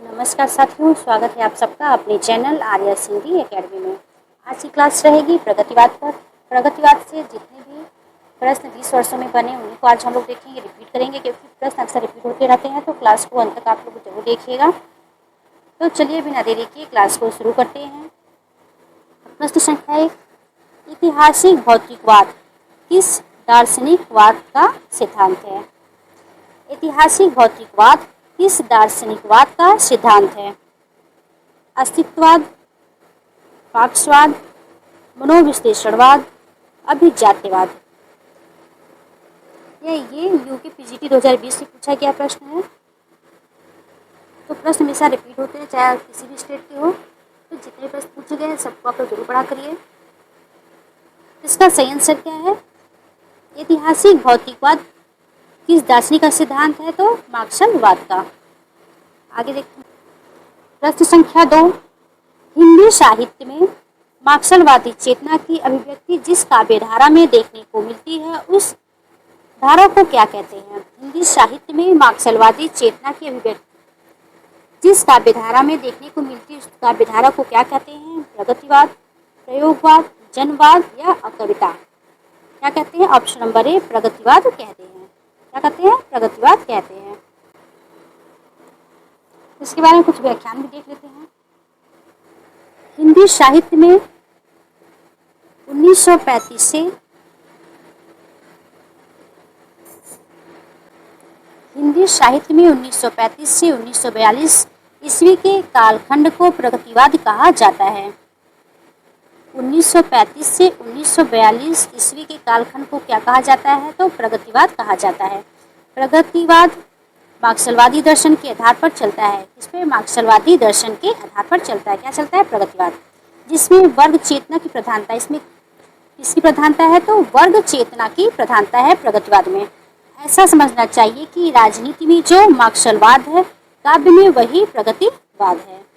नमस्कार साथियों, स्वागत है आप सबका अपने चैनल आर्या सिंधी एकेडमी में। आज की क्लास रहेगी प्रगतिवाद पर। प्रगतिवाद से जितने भी प्रश्न 20 वर्षों में बने उन्हीं को आज हम लोग देखेंगे, रिपीट करेंगे क्योंकि प्रश्न अक्सर रिपीट होते रहते हैं, तो क्लास को अंत तक आप लोग जरूर देखिएगा। तो चलिए बिना देरी किए क्लास को शुरू करते हैं। प्रश्न संख्या 1, ऐतिहासिक भौतिकवाद किस दार्शनिकवाद का सिद्धांत है? ऐतिहासिक भौतिकवाद किस दार्शनिकवाद का सिद्धांत है? अस्तित्ववाद, मार्क्सवाद, मनोविश्लेषणवाद, अभिजात्यवाद। ये यूके पीजीटी 2020 से पूछा गया प्रश्न है। तो प्रश्न हमेशा रिपीट होते हैं, चाहे किसी भी स्टेट के हो। तो जितने प्रश्न पूछे गए हैं सबको आप लोग जरूर पढ़ा करिए। इसका सही आंसर क्या है? ऐतिहासिक भौतिकवाद किस दार्शनिक का सिद्धांत है? तो मार्क्सवाद का। आगे देखते हैं। प्रश्न संख्या 2, हिंदी साहित्य में मार्क्सवादी चेतना की अभिव्यक्ति जिस काव्य धारा में देखने को मिलती है उस धारा को क्या कहते हैं? हिंदी साहित्य में मार्क्सवादी चेतना की अभिव्यक्ति जिस काव्य धारा में देखने को मिलती है उस काव्य धारा को क्या कहते हैं? प्रगतिवाद, प्रयोगवाद, जनवाद या कविता? क्या कहते हैं? ऑप्शन नंबर ए, प्रगतिवाद कहते हैं। क्या कहते हैं? प्रगतिवाद कहते हैं। इसके बारे में कुछ व्याख्यान भी देख लेते हैं। हिंदी साहित्य में 1935 से 1942 ईस्वी के कालखंड को प्रगतिवाद कहा जाता है। 1935 से 1942 ईस्वी के कालखंड को क्या कहा जाता है? तो प्रगतिवाद कहा जाता है। प्रगतिवाद मार्क्सवादी दर्शन के आधार पर चलता है। इस पर मार्क्सवादी दर्शन के आधार पर चलता है। क्या चलता है? प्रगतिवाद, जिसमें वर्ग चेतना की प्रधानता। इसमें किसकी प्रधानता है? तो वर्ग चेतना की प्रधानता है प्रगतिवाद में। ऐसा समझना चाहिए कि राजनीति में जो मार्क्सवाद है, काव्य में वही प्रगतिवाद है।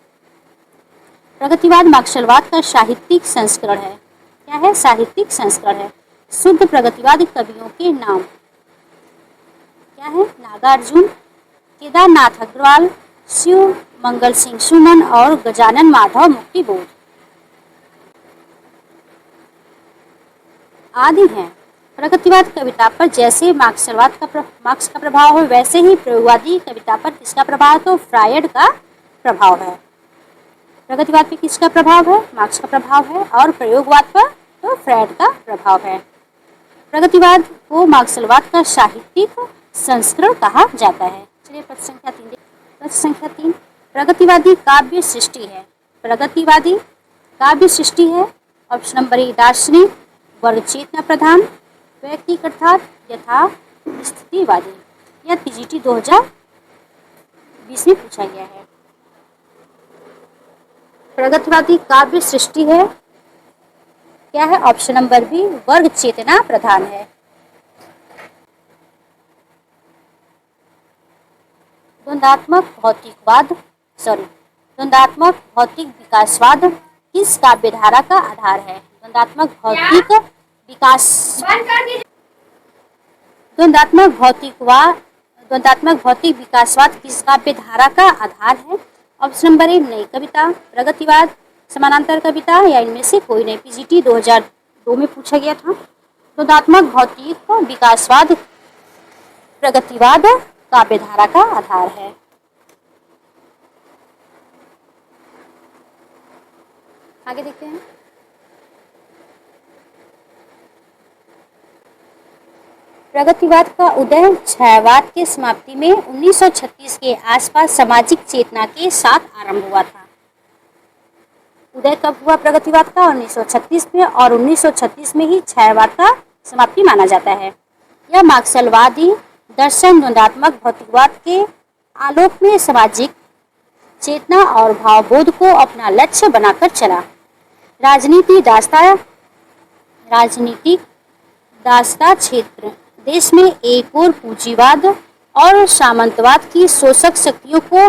प्रगतिवाद मार्क्सवाद का साहित्यिक संस्करण है। क्या है? साहित्यिक संस्करण है। शुद्ध प्रगतिवाद कवियों के नाम क्या है? नागार्जुन, केदारनाथ अग्रवाल, शिव मंगल सिंह सुमन और गजानन माधव मुक्तिबोध आदि हैं। प्रगतिवाद कविता पर जैसे मार्क्स का प्रभाव है, वैसे ही प्रयोगवादी कविता पर किसका प्रभाव? तो फ्रायड का प्रभाव है। प्रगतिवाद पे किसका प्रभाव है? मार्क्स का प्रभाव है। और प्रयोगवाद पर तो फ्रायड का प्रभाव है। प्रगतिवाद को मार्क्सवाद का साहित्यिक संस्करण कहा जाता है। चलिए प्रश्न संख्या 3 देखिए। प्रश्न संख्या 3, प्रगतिवादी काव्य सृष्टि है। प्रगतिवादी काव्य सृष्टि है। ऑप्शन नंबर ए, दार्शनिक, वर्ग चेतना प्रधान, व्यक्तिगत अर्थात यथा स्थितिवादी। यह पीजीटी 2020 में पूछा गया है। प्रगतिवादी काव्य सृष्टि है। क्या है? ऑप्शन नंबर बी, वर्ग चेतना प्रधान है। द्वंद्वात्मक भौतिक विकासवाद किस काव्य धारा का आधार है? द्वंद्वात्मक भौतिक विकासवाद किस काव्य धारा का आधार है? ऑप्शन नंबर ए, नई कविता, प्रगतिवाद, समानांतर कविता या इनमें से कोई नहीं। पीजीटी 2002 में पूछा गया था। द्वंद्वात्मक भौतिक विकासवाद प्रगतिवाद काव्य धारा का आधार है। आगे देखते हैं। प्रगतिवाद का उदय छायावाद के समाप्ति में 1936 के आसपास सामाजिक चेतना के साथ आरंभ हुआ था। उदय कब हुआ प्रगतिवाद का? 1936 में, और 1936 में ही छायावाद का समाप्ति माना जाता है। यह मार्क्सवादी दर्शन द्वंद्वात्मक भौतिकवाद के आलोक में सामाजिक चेतना और भावबोध को अपना लक्ष्य बनाकर चला। राजनीतिक दासता क्षेत्र देश में एक और पूंजीवाद और सामंतवाद की शोषक शक्तियों को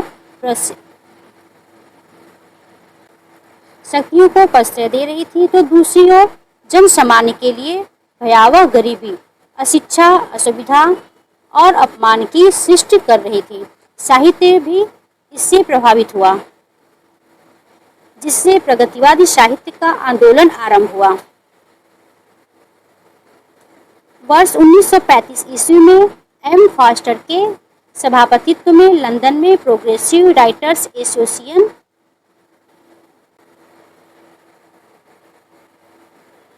प्रश्रय दे रही थी, तो दूसरी ओर जन सामान्य के लिए भयावह गरीबी, अशिक्षा, असुविधा और अपमान की सृष्टि कर रही थी। साहित्य भी इससे प्रभावित हुआ, जिससे प्रगतिवादी साहित्य का आंदोलन आरंभ हुआ। वर्ष 1935 ईस्वी में एम फॉस्टर के सभापतित्व में लंदन में प्रोग्रेसिव राइटर्स एसोसिएशन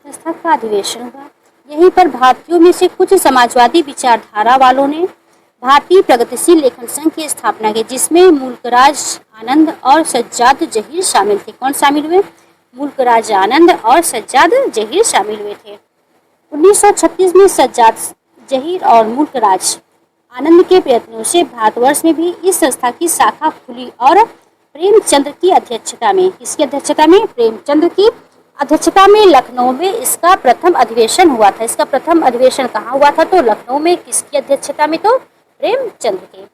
संस्था का अधिवेशन हुआ। यहीं पर भारतीयों में से कुछ समाजवादी विचारधारा वालों ने भारतीय प्रगतिशील लेखन संघ की स्थापना की, जिसमें मुल्कराज आनंद और सज्जाद जहीर शामिल थे। कौन शामिल हुए? मुल्कराज आनंद और सज्जाद जहीर शामिल हुए थे। 1936 में सज्जाद जहीर और मुल्कराज आनंद के प्रयत्नों से भारतवर्ष में भी इस संस्था की शाखा खुली और प्रेमचंद्र की अध्यक्षता में, किसकी अध्यक्षता में? प्रेमचंद्र की अध्यक्षता में लखनऊ में इसका प्रथम अधिवेशन हुआ था। इसका प्रथम अधिवेशन कहाँ हुआ था? तो लखनऊ में। किसकी अध्यक्षता में? तो प्रेमचंद्र के।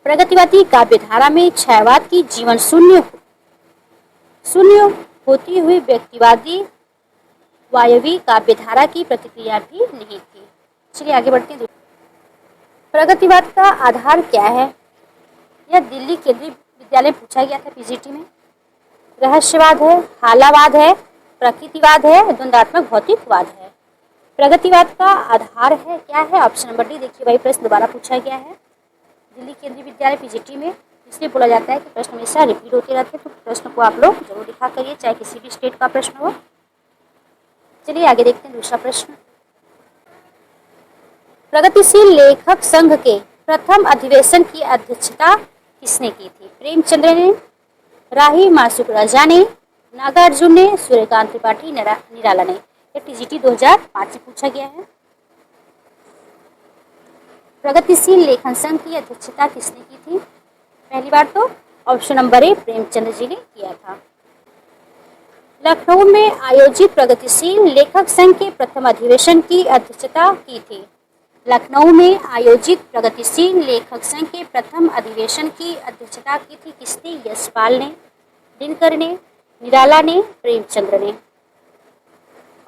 प्रगतिवादी काव्यधारा में छायावाद की जीवन शून्य होती हुई व्यक्तिवादी वायवी काव्यधारा की प्रतिक्रिया भी नहीं थी। चलिए आगे बढ़ते हैं। प्रगतिवाद का आधार क्या है? यह दिल्ली केंद्रीय विद्यालय पूछा गया था पीजीटी में। रहस्यवाद है, हालावाद है, प्रकृतिवाद है, द्वंद्वात्मक भौतिकवाद है। प्रगतिवाद का आधार है क्या है? Option number D. देखिए भाई, प्रश्न दोबारा पूछा गया है दिल्ली केंद्रीय विद्यालय पीजीटी में। इसलिए बोला जाता है कि प्रश्न हमेशा रिपीट होते रहते हैं, तो प्रश्न को आप लोग जरूर लिखा करिए, चाहे किसी भी स्टेट का प्रश्न हो। चलिए आगे देखते हैं दूसरा प्रश्न। प्रगतिशील लेखक संघ के प्रथम अधिवेशन की अध्यक्षता किसने की थी? प्रेमचंद्र ने, राही मासुक राजा ने, नागार्जुन ने, सूर्यकांत त्रिपाठी, निराला ने। ये टीजीटी 2005 में पूछा गया है। प्रगतिशील लेखन संघ की अध्यक्षता किसने की थी? पहली बार तो ऑप्शन नंबर ए, प्रेमचंद्र जी ने किया था। लखनऊ में आयोजित प्रगतिशील लेखक संघ के प्रथम अधिवेशन की अध्यक्षता की थी। लखनऊ में आयोजित प्रगतिशील लेखक संघ के प्रथम अधिवेशन की अध्यक्षता की थी किसने? यशपाल ने, दिनकर ने, निराला ने, प्रेमचंद्र ने।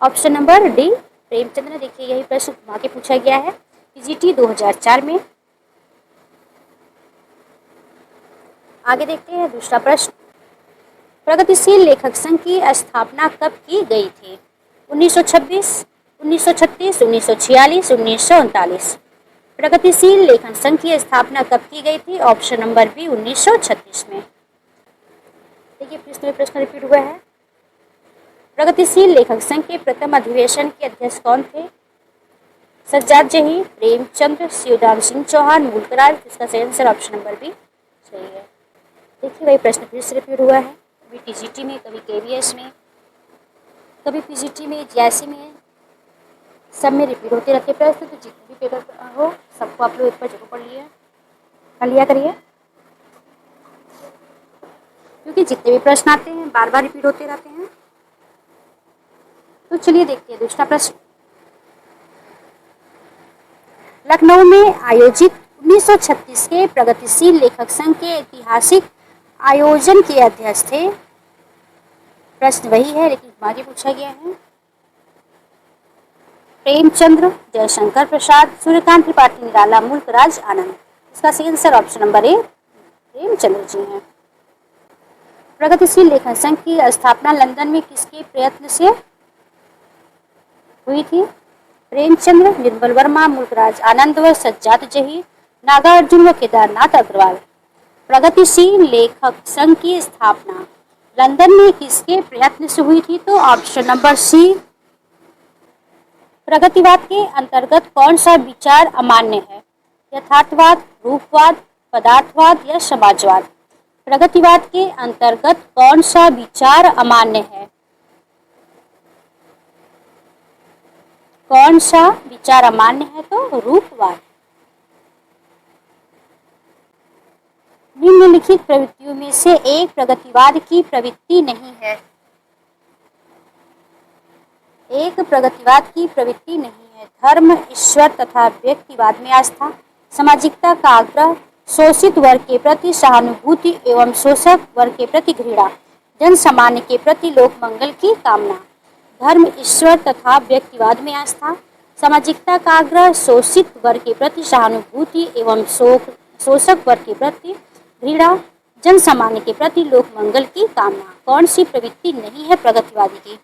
ऑप्शन नंबर डी, प्रेमचंद्र ने। देखिए यही प्रश्न घुमा के पूछा गया है पीजीटी 2004 में। आगे देखते हैं दूसरा प्रश्न। प्रगतिशील लेखक संघ की स्थापना कब की गई थी? 1926, 1936, 1946, 1939। प्रगतिशील लेखन संघ की स्थापना कब की गई थी? ऑप्शन नंबर बी, 1936 में। देखिए प्रश्न रिपीट हुआ है। प्रगतिशील लेखक संघ के प्रथम अधिवेशन के अध्यक्ष कौन थे? सज्जाद जहीर, प्रेमचंद्र, शिवदाम सिंह चौहान, मुल्कराज। इसका सही आंसर ऑप्शन नंबर बी सही है। देखिए वही प्रश्न फिर से रिपीट हुआ है, कभी टीजीटी में, कभी केवीएस में, कभी पीजीटी में, जीआईसी में, सब में रिपीट होते रहते प्रश्न। तो जितने भी पेपर हो सबको आप लोग एक बार जरूर पढ़ लिया करिए, क्योंकि जितने भी प्रश्न आते हैं बार बार रिपीट होते रहते हैं। तो चलिए देखते हैं दूसरा प्रश्न। लखनऊ में आयोजित 1936 के प्रगतिशील लेखक संघ के ऐतिहासिक आयोजन के अध्यक्ष थे। प्रश्न वही है लेकिन आगे पूछा गया है। प्रेमचंद्र, जयशंकर प्रसाद, सूर्यकांत त्रिपाठी, निराला, मुल्कराज आनंद। इसका सही answer option number A, Premchandra ji हैं। प्रगतिशील लेखन संघ की स्थापना लंदन में किसके प्रयत्न से हुई थी? प्रेमचंद्र, निर्मल वर्मा, मुल्कराज आनंद व सज्जाद जहीर, नागार्जुन व केदारनाथ अग्रवाल। प्रगतिशील लेखक संघ की स्थापना लंदन में किसके प्रयत्न से हुई थी? तो ऑप्शन नंबर सी। प्रगतिवाद के अंतर्गत कौन सा विचार अमान्य है? यथार्थवाद, रूपवाद, पदार्थवाद या समाजवाद। प्रगतिवाद के अंतर्गत कौन सा विचार अमान्य है? कौन सा विचार अमान्य है? तो रूपवाद। निम्नलिखित प्रवृत्तियों में से एक प्रगतिवाद की प्रवृत्ति नहीं है। एक प्रगतिवाद की प्रवृत्ति नहीं है। धर्म, ईश्वर तथा व्यक्तिवाद में आस्था, सामाजिकता का आग्रह, शोषित वर्ग के प्रति सहानुभूति एवं शोषक वर्ग के प्रति घृणा, जन सामान्य के प्रति लोक मंगल की कामना। धर्म, ईश्वर तथा व्यक्तिवाद में आस्था, सामाजिकता का आग्रह, शोषित वर्ग के प्रति सहानुभूति एवं शोषक वर्ग के प्रति घृणा, जन सामान्य के प्रति लोक मंगल की कामना। कौन सी प्रवृत्ति नहीं है प्रगतिवादी की?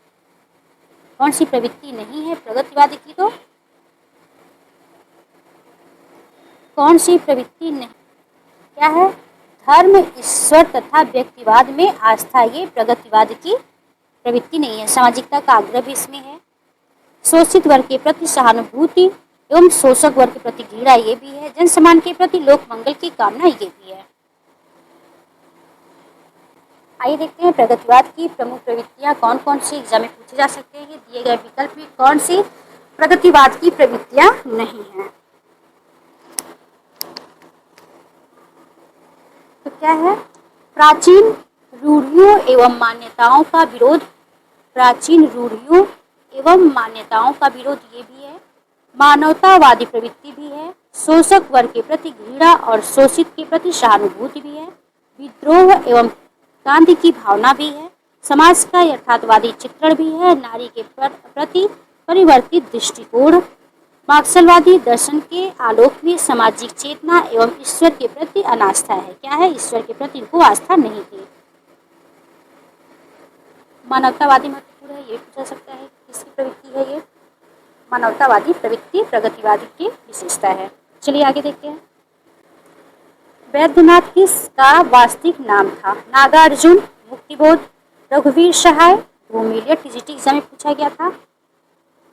कौन सी प्रवृत्ति नहीं है प्रगतिवादी की? तो कौन सी प्रवृत्ति नहीं, क्या है? धर्म, ईश्वर तथा व्यक्तिवाद में आस्था, ये प्रगतिवाद की प्रवृत्ति नहीं है। सामाजिकता का आग्रह भी इसमें है। शोषित वर्ग के प्रति सहानुभूति एवं शोषक वर्ग के प्रति घृणा, ये भी है। जन सम्मान के प्रति लोक मंगल की कामना, ये भी है। आइए देखते हैं प्रगतिवाद की प्रमुख प्रवृत्तियां कौन कौन सी एग्जाम में पूछे जा सकते हैं। दिए गए विकल्प में कौन सी प्रगतिवाद की प्रवृत्तियां नहीं है? तो क्या है? प्राचीन रूढ़ियों एवं मान्यताओं का विरोध। प्राचीन रूढ़ियों एवं मान्यताओं का विरोध, ये भी है। मानवतावादी प्रवृत्ति भी है। शोषक वर्ग के प्रति घृणा और शोषित के प्रति सहानुभूति भी है। विद्रोह एवं गांधी की भावना भी है। समाज का यथार्थवादी चित्रण भी है। नारी के प्रति परिवर्तित दृष्टिकोण। मार्क्सवादी दर्शन के आलोक में सामाजिक चेतना एवं ईश्वर के प्रति अनास्था है। क्या है? ईश्वर के प्रति इनको आस्था नहीं थी। मानवतावादी महत्वपूर्ण है, ये पूछा सकता है किसकी प्रवृत्ति है ये? मानवतावादी प्रवृत्ति प्रगतिवादी की विशेषता है। चलिए आगे देखते हैं। वैद्यनाथ किसका वास्तविक नाम था? नागार्जुन, मुक्तिबोध, रघुवीर सहाय, भूमिल। यह टीजीटी एग्जाम में पूछा गया था।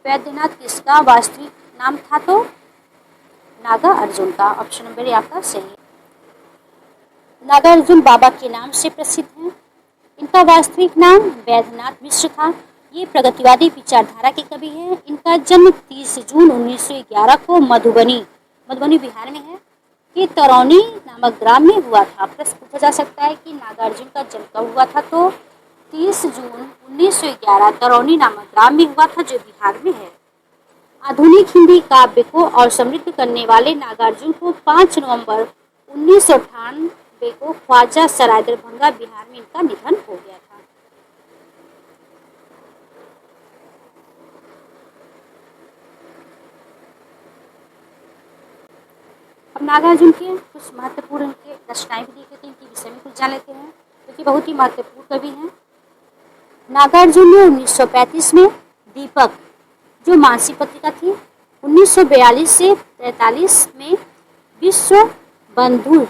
वैद्यनाथ किसका वास्तविक नाम था? तो नागार्जुन का। ऑप्शन नंबर आपका सही है। नागार्जुन बाबा के नाम से प्रसिद्ध हैं। इनका वास्तविक नाम वैद्यनाथ मिश्र था। ये प्रगतिवादी विचारधारा के कवि हैं। इनका जन्म 30 जून 1911 को मधुबनी बिहार में है कि तरौनी नामक ग्राम में हुआ था। प्रश्न पूछा जा सकता है कि नागार्जुन का जन्म कब हुआ था? तो 30 जून 1911 तरौनी नामक ग्राम में हुआ था, जो बिहार में है। आधुनिक हिंदी काव्य को और समृद्ध करने वाले नागार्जुन को 5 नवंबर 1998 को ख्वाजा सराय दरभंगा बिहार में इनका निधन हो गया था। अब नागार्जुन के कुछ महत्वपूर्ण इनके रचनाएं भी देख लेते हैं, इनके विषय में कुछ जान लेते हैं, क्योंकि बहुत ही महत्वपूर्ण कवि हैं। नागार्जुन ने 1935 में दीपक, जो मासिक पत्रिका थी, 1942 से 43 में विश्व बंधु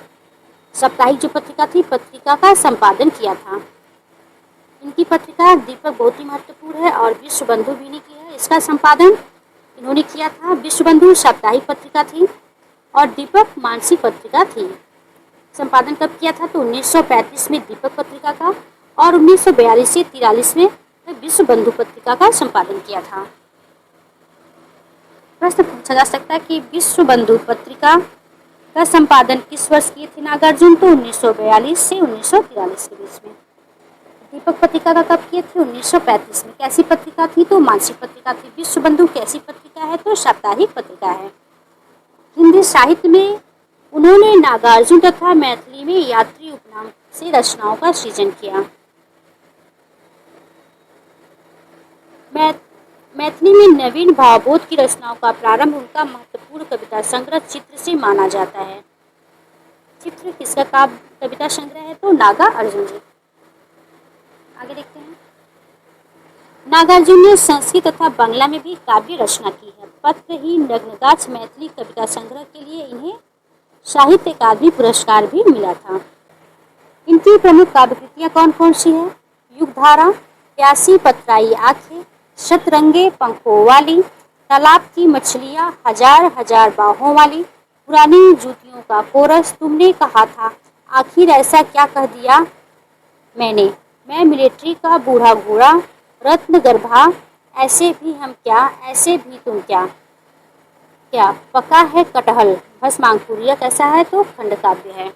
साप्ताहिक जो पत्रिका थी, पत्रिका का संपादन किया था। इनकी पत्रिका दीपक बहुत ही महत्वपूर्ण है और विश्व बंधु भी ने की है। इसका संपादन इन्होंने किया था। विश्व बंधु साप्ताहिक पत्रिका थी और दीपक मासिक पत्रिका थी। संपादन कब किया था? तो 1935 में दीपक पत्रिका का और 1942 से 43 में विश्व बंधु पत्रिका का संपादन किया था। प्रश्न पूछा जा सकता है कि विश्व बंधु पत्रिका का संपादन किस वर्ष किए थे नागार्जुन? तो 1942 से 1943 के बीच में। दीपक पत्रिका का कब किए थे? 1935 में। कैसी पत्रिका थी? तो मासिक पत्रिका थी। विश्व बंधु कैसी पत्रिका है? तो साप्ताहिक पत्रिका है। हिंदी साहित्य में उन्होंने नागार्जुन तथा मैथिली में यात्री उपनाम से रचनाओं का सृजन किया। मैथिली में नवीन भावबोध की रचनाओं का प्रारंभ उनका महत्वपूर्ण कविता संग्रह चित्र से माना जाता है। चित्र किसका कविता संग्रह है? तो नागार्जुन जी। आगे देखते हैं। नागार्जुन ने संस्कृत तथा बांग्ला में भी काव्य रचना की है। पत्रहीन नग्नगाछ मैथिली कविता संग्रह के लिए इन्हें साहित्य अकादमी पुरस्कार भी मिला था। इनकी प्रमुख काव्य कृतियाँ कौन कौन सी है? युगधारा, प्यासी पथराई आंखें, शतरंगे पंखों वाली, तालाब की मछलियाँ, हजार हजार बाहों वाली, पुरानी जूतियों का कोरस, तुमने कहा था, आखिर ऐसा क्या कह दिया मैंने, मैं मिलिट्री का बूढ़ा घोड़ा, रत्न गर्भा, ऐसे भी हम क्या, ऐसे भी तुम क्या, क्या पका है कटहल, भस्मांकुर, यह कैसा है? तो खंड काव्य है।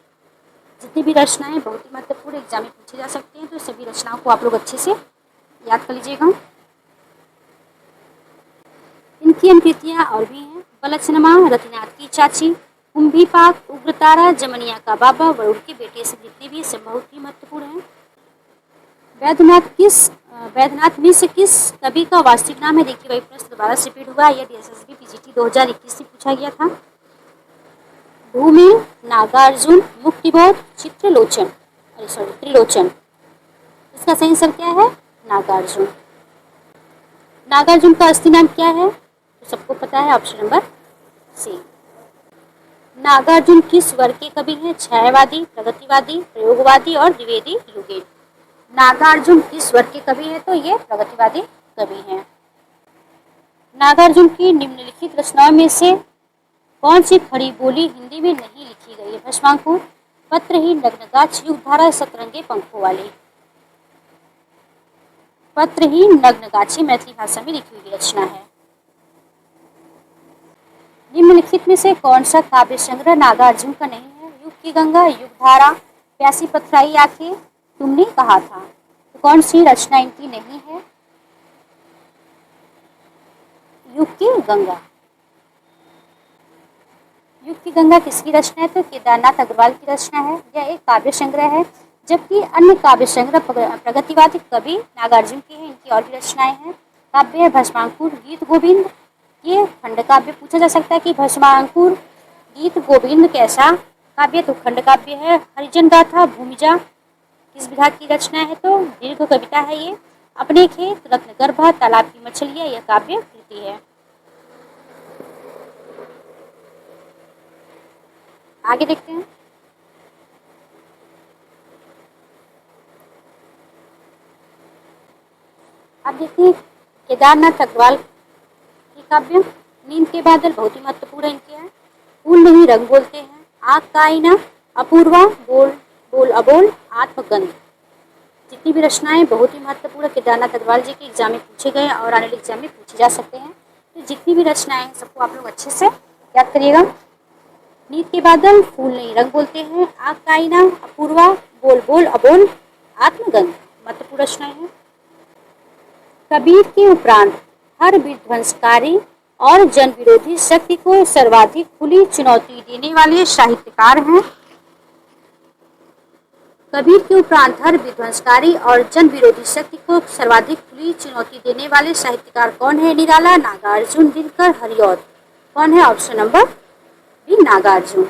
जितनी भी रचनाएं बहुत ही महत्वपूर्ण एग्जाम में पूछे जा सकते हैं, तो सभी रचनाओं को आप लोग अच्छे से याद कर लीजिएगा। इनकी अन्य कृतियाँ और भी हैं। बलचनमा, रतिनाथ की चाची, कुंभीपाक, उग्रतारा, जमनिया का बाबा, वरुण के बेटे से जितने भी सब बहुत ही महत्वपूर्ण हैं। वैद्यनाथ मिश्र किस कवि का वास्तविक नाम है? देखिए वही प्रश्न दोबारा से रिपीट हुआ। यह DSSB PGT 2021 में पूछा गया था। भूमि, नागार्जुन, मुक्तिबोध, चित्रलोचन, त्रिलोचन। इसका सही आंसर क्या है? नागार्जुन। नागार्जुन का असली नाम क्या है? तो सबको पता है, ऑप्शन नंबर सी। नागार्जुन किस वर्ग के कवि हैं? छायावादी, प्रगतिवादी, प्रयोगवादी और द्विवेदी युगेन। नागार्जुन किस वर्ग के कवि हैं? तो ये प्रगतिवादी कवि हैं। नागार्जुन की निम्नलिखित रचनाओं में से कौन सी खड़ी बोली हिंदी में नहीं लिखी गई है? भस्मांकुर, पत्रहीन, नग्नगाछ, युगधारा, सतरंगे पंखों वाली। पत्रहीन नग्नगाछी मैथिली भाषा में लिखी हुई रचना है। निम्नलिखित में से कौन सा काव्य संग्रह नागार्जुन का नहीं है? युग की गंगा, युगधारा, प्यासी पथराई आंखें, तुमने कहा था। तो कौन सी रचना इनकी नहीं है? युग की गंगा। युग की गंगा किसकी रचना है? तो केदारनाथ अग्रवाल की रचना है। यह एक काव्य संग्रह है, जबकि अन्य काव्य संग्रह प्रगतिवादी कवि नागार्जुन के हैं। इनकी और भी रचनाएं हैं। काव्य है भस्मांकुर, गीत गोविंद। ये खंड काव्य पूछा जा सकता है कि भस्मांकुर, गीत गोविंद कैसा काव्य? तो खंड काव्य है। हरिजन गाथा, भूमिजा किस विधाग की रचना है? तो दीर्घ कविता है ये। अपने खेत, रत्नगर्भा, तालाब की मछलियां, यह काव्य कृति है। आगे देखते हैं। अब देखते हैं केदारनाथ अग्रवाल की काव्य। नींद के बादल बहुत ही महत्वपूर्ण इनके हैं। फूल नहीं रंग बोलते हैं, आग का आईना, अपूर्वा, बोल बोल अबोल, आत्मगंध। जितनी भी रचनाएं बहुत ही महत्वपूर्ण केदारनाथ अग्रवाल जी के एग्जाम में पूछे गए और आने वाले एग्जाम में पूछे जा सकते हैं। तो जितनी भी रचनाएं हैं सबको आप लोग अच्छे से याद करिएगा। नींद के बादल, फूल नहीं रंग बोलते हैं, आग का आईना, अपूर्वा, बोल बोल अबोल, आत्मगंध महत्वपूर्ण रचनाएं हैं। कबीर के उपरांत हर विध्वंसकारी और जन विरोधी शक्ति को सर्वाधिक खुली चुनौती देने वाले साहित्यकार हैं। कबीर के उपरांत हर विध्वंसकारी और जन विरोधी शक्ति को सर्वाधिक खुली चुनौती देने वाले साहित्यकार कौन है? निराला, नागार्जुन, दिनकर, हरिऔध। कौन है? Option number B, Nagarjun.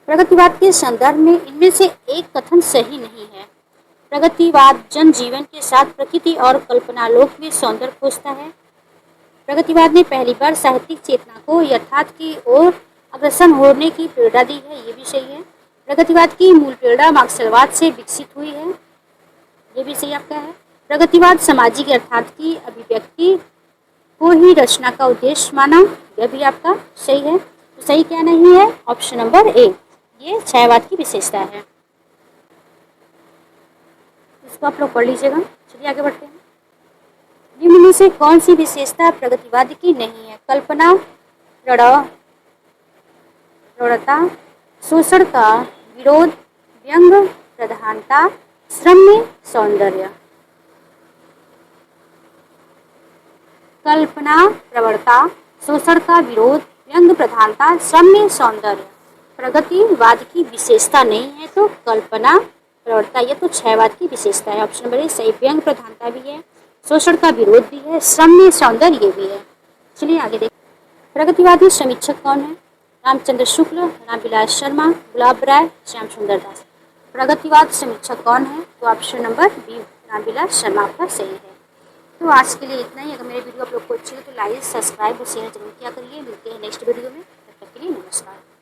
प्रगतिवाद के संदर्भ में इनमें से एक कथन सही नहीं है। प्रगतिवाद जन जीवन के साथ प्रकृति और कल्पनालोक में सौंदर्य खोजता है। प्रगतिवाद ने पहली बार साहित्यिक चेतना को यथार्थ की ओर अग्रसर होने की प्रेरणा दी है। ये भी सही है। प्रगतिवाद की मूल प्रेरणा मार्क्सवाद से विकसित हुई है। ये भी सही आपका है। प्रगतिवाद सामाजिक यथार्थ की अभिव्यक्ति को ही रचना का उद्देश्य माना। यह भी आपका सही है। तो सही क्या नहीं है? ऑप्शन नंबर ए, ये छायावाद की विशेषता है। इसको आप लोग पढ़ लीजिएगा। चलिए आगे बढ़ते हैं। निम्न में से कौन सी विशेषता प्रगतिवाद की नहीं है? कल्पना, प्रौढ़ता, शोषण का विरोध, व्यंग, प्रधानता, श्रम में सौंदर्य। कल्पना, प्रवणता, शोषण का विरोध, व्यंग, प्रधानता, श्रम में सौंदर्य प्रगतिवाद की विशेषता नहीं है। तो कल्पना, प्रवणता, यह तो छायावाद की विशेषता है। ऑप्शन नंबर ए सही। व्यंग, प्रधानता भी है, शोषण का विरोध भी है, श्रम में सौंदर्य भी है। चलिए आगे देखते। प्रगतिवादी समीक्षक कौन है? रामचंद्र शुक्ल, रामविलास शर्मा, गुलाब राय, श्याम सुंदर दास। प्रगतिवाद समीक्षक कौन है? तो option number B, Ramvilas Sharma आपका सही है। तो आज के लिए इतना ही। अगर मेरे वीडियो आप लोग को अच्छी लगे तो लाइक, सब्सक्राइब और शेयर जरूर किया करिए। मिलते हैं नेक्स्ट वीडियो में। तब तक के लिए नमस्कार।